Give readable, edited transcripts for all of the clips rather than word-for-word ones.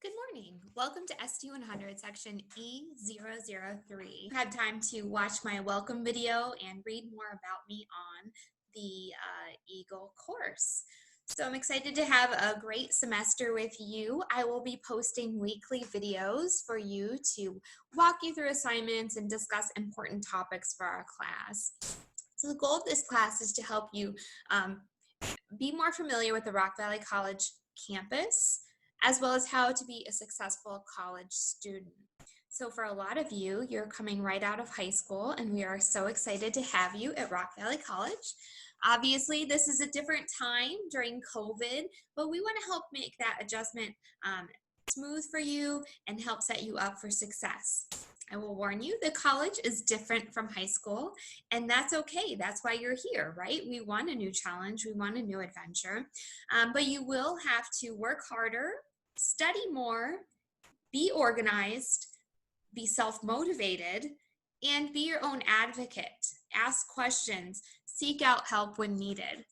Good morning. Welcome to ST100 section E003. I had time to watch my welcome video and read more about me on the Eagle course. So I'm excited to have a great semester with you. I will be posting weekly videos for you to walk you through assignments and discuss important topics for our class. So the goal of this class is to help you be more familiar with the Rock Valley College campus, as well as how to be a successful college student. So for a lot of you, you're coming right out of high school, and we are so excited to have you at Rock Valley College. Obviously, this is a different time during COVID, but we want to help make that adjustment smooth for you and help set you up for success. I will warn you, the college is different from high school, and that's okay. That's why you're here, right? We want a new challenge. We want a new adventure, but you will have to work harder, study more, be organized, be self-motivated, and be your own advocate. Ask questions, seek out help when needed.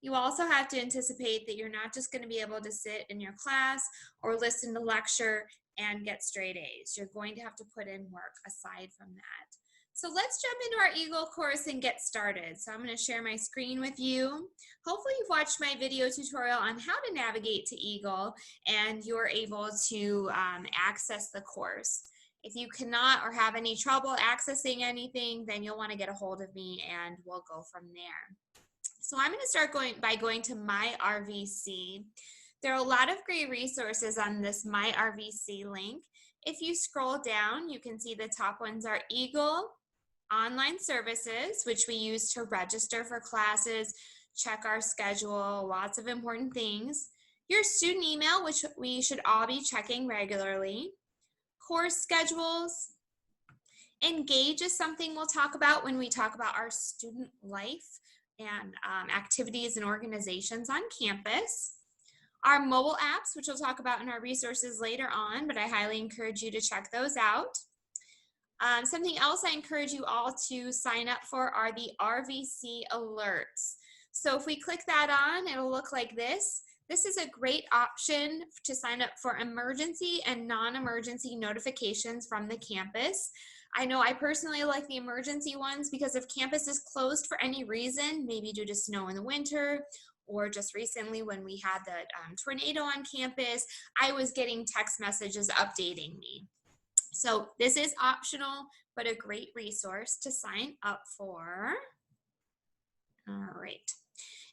You also have to anticipate that you're not just going to be able to sit in your class or listen to lecture and get straight A's. You're going to have to put in work aside from that. So let's jump into our Eagle course and get started. So I'm going to share my screen with you. Hopefully you've watched my video tutorial on how to navigate to Eagle and you're able to access the course. If you cannot or have any trouble accessing anything, then you'll want to get a hold of me and we'll go from there. So I'm going to start by going to My RVC. There are a lot of great resources on this My RVC link. If you scroll down, you can see the top ones are Eagle Online Services, which we use to register for classes, check our schedule, lots of important things. Your student email, which we should all be checking regularly. Course schedules. Engage is something we'll talk about when we talk about our student life and activities and organizations on campus. Our mobile apps, which we'll talk about in our resources later on, but I highly encourage you to check those out. Something else I encourage you all to sign up for are the RVC alerts. So if we click that on, it'll look like this. This is a great option to sign up for emergency and non-emergency notifications from the campus. I know I personally like the emergency ones because if campus is closed for any reason, maybe due to snow in the winter, or just recently when we had the tornado on campus, I was getting text messages updating me. So this is optional, but a great resource to sign up for. All right.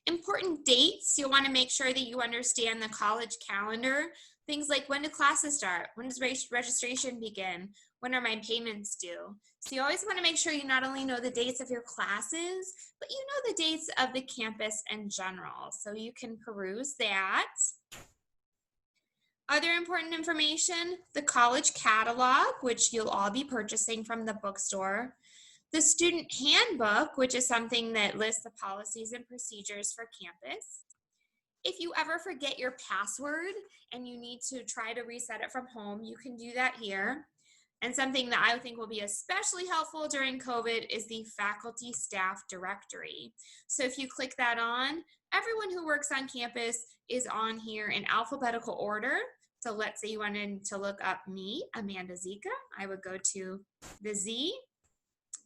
Important dates, you'll want to make sure that you understand the college calendar. Things like when do classes start? When does registration begin? When are my payments due? So you always want to make sure you not only know the dates of your classes, but you know the dates of the campus in general. So you can peruse that. Other important information, the college catalog, which you'll all be purchasing from the bookstore. The student handbook, which is something that lists the policies and procedures for campus. If you ever forget your password and you need to try to reset it from home, you can do that here. And something that I think will be especially helpful during COVID is the faculty staff directory. So if you click that on, everyone who works on campus is on here in alphabetical order. So let's say you wanted to look up me, Amanda Zika. I would go to the Z,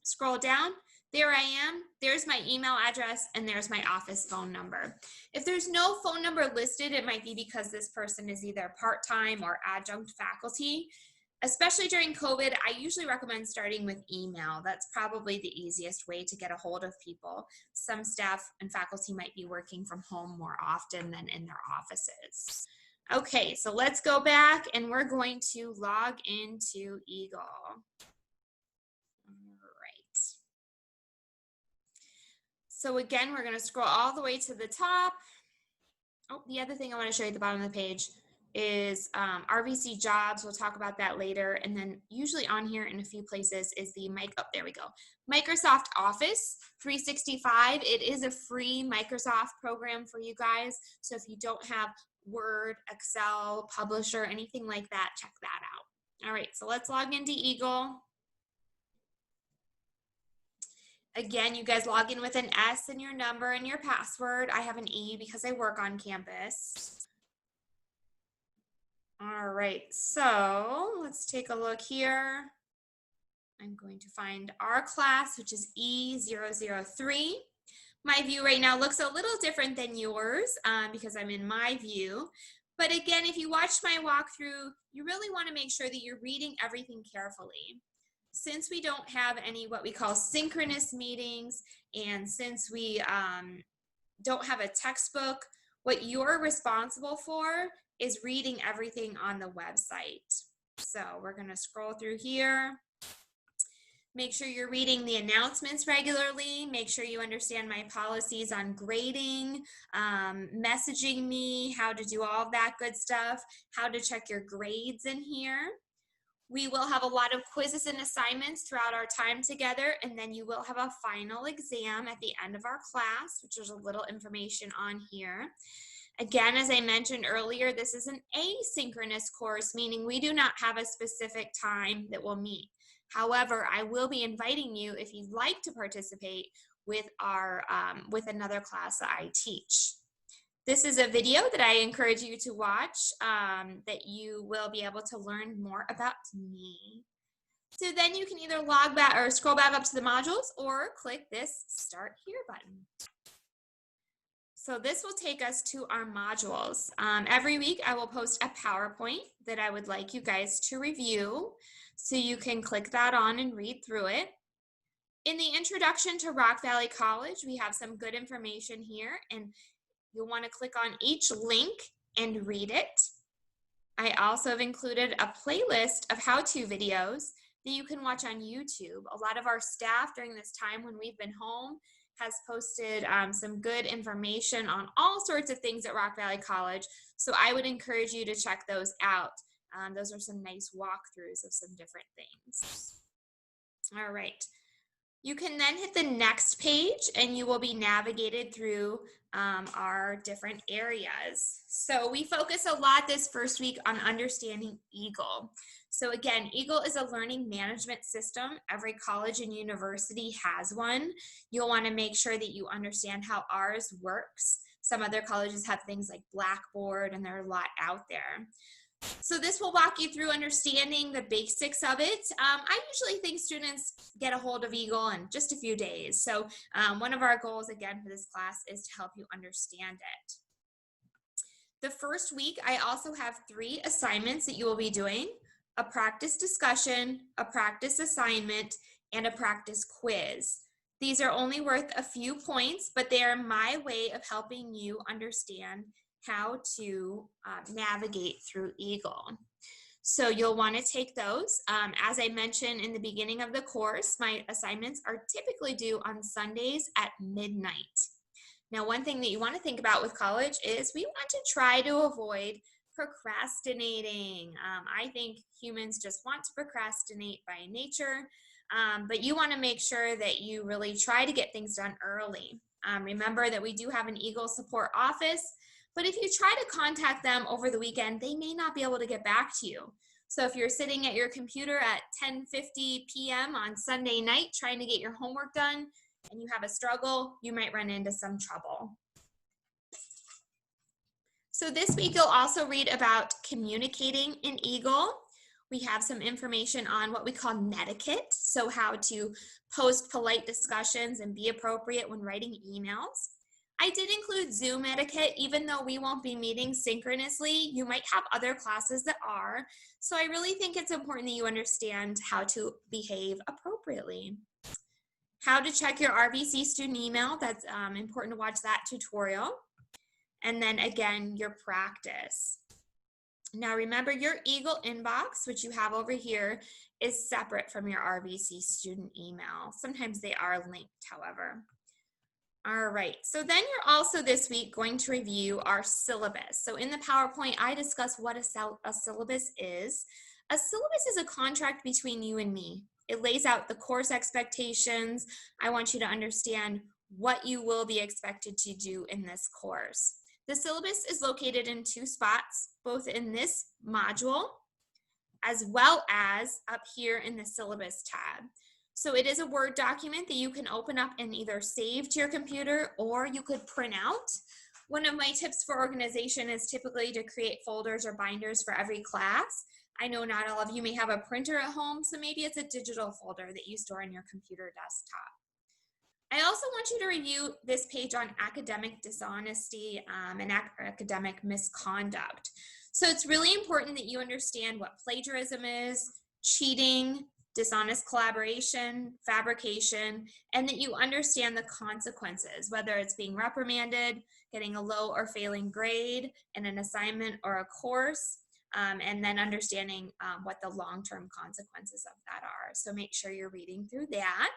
scroll down. There I am, there's my email address, and there's my office phone number. If there's no phone number listed, it might be because this person is either part-time or adjunct faculty. Especially during COVID, I usually recommend starting with email. That's probably the easiest way to get a hold of people. Some staff and faculty might be working from home more often than in their offices. Okay, so let's go back and we're going to log into Eagle. So again, we're going to scroll all the way to the top. Oh, the other thing I want to show you at the bottom of the page is RVC jobs. We'll talk about that later. And then usually on here in a few places is the there we go. Microsoft Office 365. It is a free Microsoft program for you guys. So if you don't have Word, Excel, Publisher, anything like that, check that out. All right, so let's log into Eagle. Again, you guys log in with an S in your number and your password. I have an E because I work on campus. All right, so let's take a look here. I'm going to find our class, which is E003. My view right now looks a little different than yours because I'm in my view. But again, if you watched my walkthrough, you really want to make sure that you're reading everything carefully. Since we don't have any what we call synchronous meetings, and since we don't have a textbook, what you're responsible for is reading everything on the website. So we're going to scroll through here. Make sure you're reading the announcements regularly. Make sure you understand my policies on grading, messaging me, how to do all of that good stuff, how to check your grades in here. We will have a lot of quizzes and assignments throughout our time together, and then you will have a final exam at the end of our class, which there's a little information on here. Again, as I mentioned earlier, this is an asynchronous course, meaning we do not have a specific time that we'll meet. However, I will be inviting you, if you'd like to participate, with our with another class that I teach. This is a video that I encourage you to watch that you will be able to learn more about me. So then you can either log back or scroll back up to the modules or click this Start Here button. So this will take us to our modules. Every week I will post a PowerPoint that I would like you guys to review. So you can click that on and read through it. In the introduction to Rock Valley College, we have some good information here, and you'll want to click on each link and read it. I also have included a playlist of how-to videos that you can watch on YouTube. A lot of our staff during this time when we've been home has posted some good information on all sorts of things at Rock Valley College. So I would encourage you to check those out. Those are some nice walkthroughs of some different things. All right. You can then hit the next page and you will be navigated through our different areas. So we focus a lot this first week on understanding EAGLE. So again, EAGLE is a learning management system. Every college and university has one. You'll want to make sure that you understand how ours works. Some other colleges have things like Blackboard, and there are a lot out there. So this will walk you through understanding the basics of it. I usually think students get a hold of EAGLE in just a few days. So one of our goals again for this class is to help you understand it. The first week, I also have 3 assignments that you will be doing: a practice discussion, a practice assignment, and a practice quiz. These are only worth a few points, but they are my way of helping you understand how to navigate through EAGLE. So you'll want to take those. As I mentioned in the beginning of the course, my assignments are typically due on Sundays at midnight. Now, one thing that you want to think about with college is we want to try to avoid procrastinating. I think humans just want to procrastinate by nature, but you want to make sure that you really try to get things done early. Remember that we do have an EAGLE support office, but if you try to contact them over the weekend, they may not be able to get back to you. So if you're sitting at your computer at 10:50 p.m. on Sunday night trying to get your homework done and you have a struggle, you might run into some trouble. So this week you'll also read about communicating in EAGLE. We have some information on what we call netiquette, so how to post polite discussions and be appropriate when writing emails. I did include Zoom etiquette, even though we won't be meeting synchronously. You might have other classes that are. So I really think it's important that you understand how to behave appropriately. How to check your RVC student email. That's important to watch that tutorial. And then again, your practice. Now remember, your EAGLE inbox, which you have over here, is separate from your RVC student email. Sometimes they are linked, however. All right, so then you're also this week going to review our syllabus. So in the PowerPoint, I discuss what a syllabus is. A syllabus is a contract between you and me. It lays out the course expectations. I want you to understand what you will be expected to do in this course. The syllabus is located in 2 spots, both in this module as well as up here in the syllabus tab. So it is a Word document that you can open up and either save to your computer or you could print out. One of my tips for organization is typically to create folders or binders for every class. I know not all of you may have a printer at home, so maybe it's a digital folder that you store on your computer desktop. I also want you to review this page on academic dishonesty and academic misconduct. So it's really important that you understand what plagiarism is, cheating, dishonest collaboration, fabrication, and that you understand the consequences, whether it's being reprimanded, getting a low or failing grade in an assignment or a course, and then understanding what the long-term consequences of that are. So make sure you're reading through that.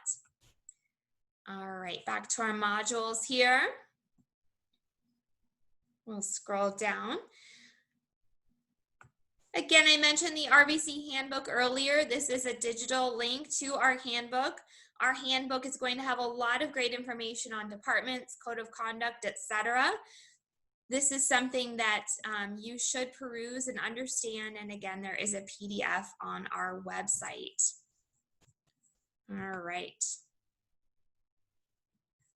All right, back to our modules here. We'll scroll down. Again, I mentioned the RVC handbook earlier. This is a digital link to our handbook. Our handbook is going to have a lot of great information on departments, code of conduct, etc. This is something that you should peruse and understand. And again, there is a PDF on our website. All right.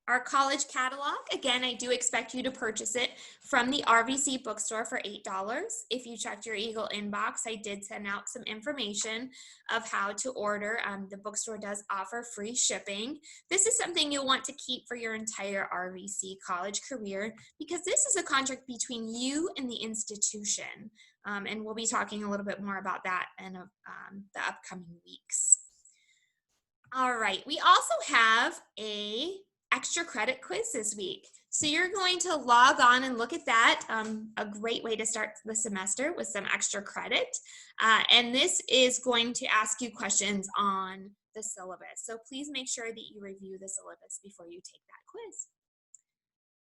Our college catalog, again, I do expect you to purchase it from the RVC bookstore for $8. If you checked your Eagle inbox, I did send out some information of how to order. The bookstore does offer free shipping. This is something you'll want to keep for your entire RVC college career because this is a contract between you and the institution. And we'll be talking a little bit more about that in the upcoming weeks. All right, we also have a extra credit quiz this week. So you're going to log on and look at that. A great way to start the semester with some extra credit. And this is going to ask you questions on the syllabus. So please make sure that you review the syllabus before you take that quiz.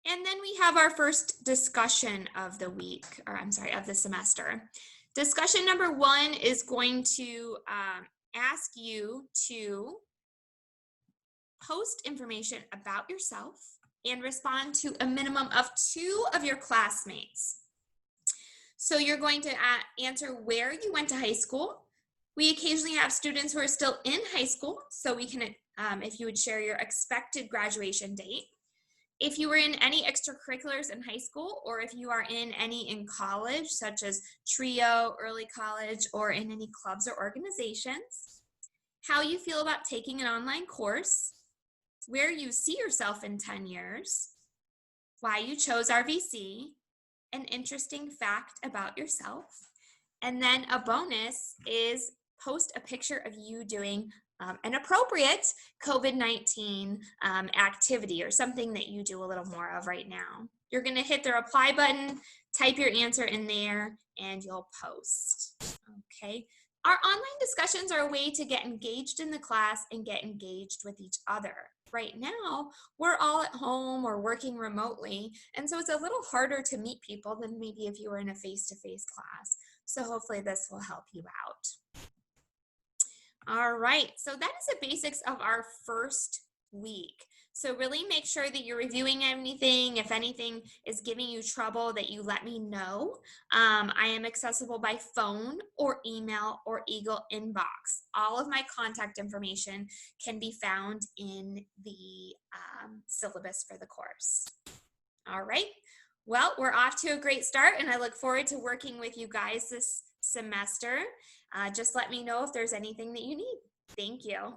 And then we have our first discussion of the week, or I'm sorry, of the semester. Discussion number 1 is going to ask you to post information about yourself and respond to a minimum of 2 of your classmates. So you're going to answer where you went to high school. We occasionally have students who are still in high school, so we can, if you would share your expected graduation date. If you were in any extracurriculars in high school, or if you are in any in college, such as TRIO, early college, or in any clubs or organizations. How you feel about taking an online course, where you see yourself in 10 years, why you chose RVC, an interesting fact about yourself, and then a bonus is post a picture of you doing an appropriate COVID-19 activity or something that you do a little more of right now. You're going to hit the reply button, type your answer in there, and you'll post. Okay. Our online discussions are a way to get engaged in the class and get engaged with each other. Right now, we're all at home or working remotely, and so it's a little harder to meet people than maybe if you were in a face-to-face class. So hopefully this will help you out. All right, so that is the basics of our first week. So really make sure that you're reviewing anything. If anything is giving you trouble, that you let me know. I am accessible by phone or email or Eagle inbox. All of my contact information can be found in the syllabus for the course. All right, well, we're off to a great start, and I look forward to working with you guys this semester. Just let me know if there's anything that you need. Thank you.